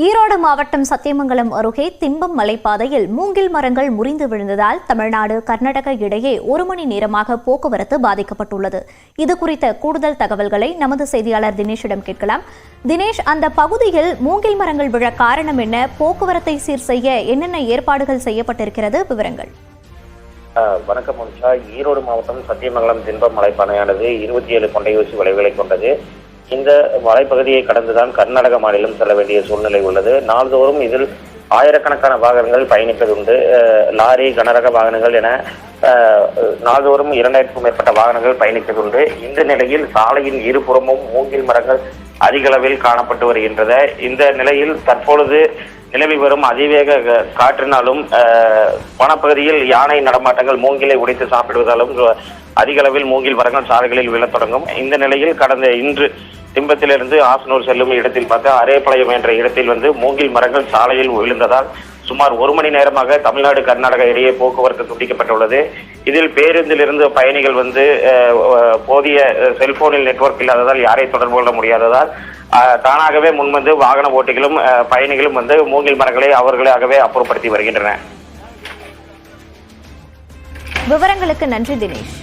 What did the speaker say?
ஈரோடு மாவட்டம் சத்தியமங்கலம் அருகே திம்பம் மலைப்பாதையில் மூங்கில் மரங்கள் முறிந்து விழுந்ததால் தமிழ்நாடு கர்நாடகா இடையே 1 மணி நேரமாக போக்குவரத்து பாதிக்கப்பட்டுள்ளது. இதுகுறித்த கூடுதல் தகவல்களை நமது செய்தியாளர் தினேஷிடம் கேட்கலாம். தினேஷ், அந்த பகுதியில் மூங்கில் மரங்கள் விழ காரணம் என்ன? போக்குவரத்தை சீர் செய்ய என்னென்ன ஏற்பாடுகள் செய்யப்பட்டிருக்கிறது? விவரங்கள். வணக்கம் மனுஷா. ஈரோடு மாவட்டம் சத்தியமங்கலம் திம்பம் மலைப்பாதையானது 27 கொண்டையூசி வளைவுகளை கொண்டது. இந்த மலைப்பகுதியை கடந்துதான் கர்நாடக மாநிலம் செல்ல வேண்டிய சூழ்நிலை உள்ளது. நாள்தோறும் இதில் ஆயிரக்கணக்கான வாகனங்கள் பயணிப்பதுண்டு. லாரி, கனரக வாகனங்கள் என நாள்தோறும் 2000க்கும் மேற்பட்ட வாகனங்கள் பயணிப்பதுண்டு. இந்த நிலையில் சாலையின் இருபுறமும் மூங்கில் மரங்கள் அதிக அளவில் காணப்பட்டு வருகின்றன. இந்த நிலையில் தற்பொழுது நிலவி வரும் அதிவேக காற்றினாலும் வனப்பகுதியில் யானை நடமாட்டங்கள் மூங்கிலை உடைத்து சாப்பிடுவதாலும் அதிக அளவில் மூங்கில் மரங்கள் சாலைகளில் விழத் தொடங்கும். இந்த நிலையில் கடந்த இன்று திம்பத்திலிருந்து ஆசனூர் செல்லும் இடத்தில் பார்த்து அரேபாளையம் என்ற இடத்தில் மூங்கில் மரங்கள் சாலையில் விழுந்ததால் சுமார் 1 மணி நேரமாக தமிழ்நாடு கர்நாடகா இடையே போக்குவரத்து துண்டிக்கப்பட்டுள்ளது. இதில் பேருந்திலிருந்து பயணிகள் போதிய செல்போனில் நெட்வொர்க் இல்லாததால் யாரை தொடர்பு கொள்ள முடியாததால் தானாகவே முன்வந்து வாகன ஓட்டிகளும் பயணிகளும் மூங்கில் மரங்களை அவர்களாகவே அப்புறப்படுத்தி வருகின்றனர். விவரங்களுக்கு நன்றி தினேஷ்.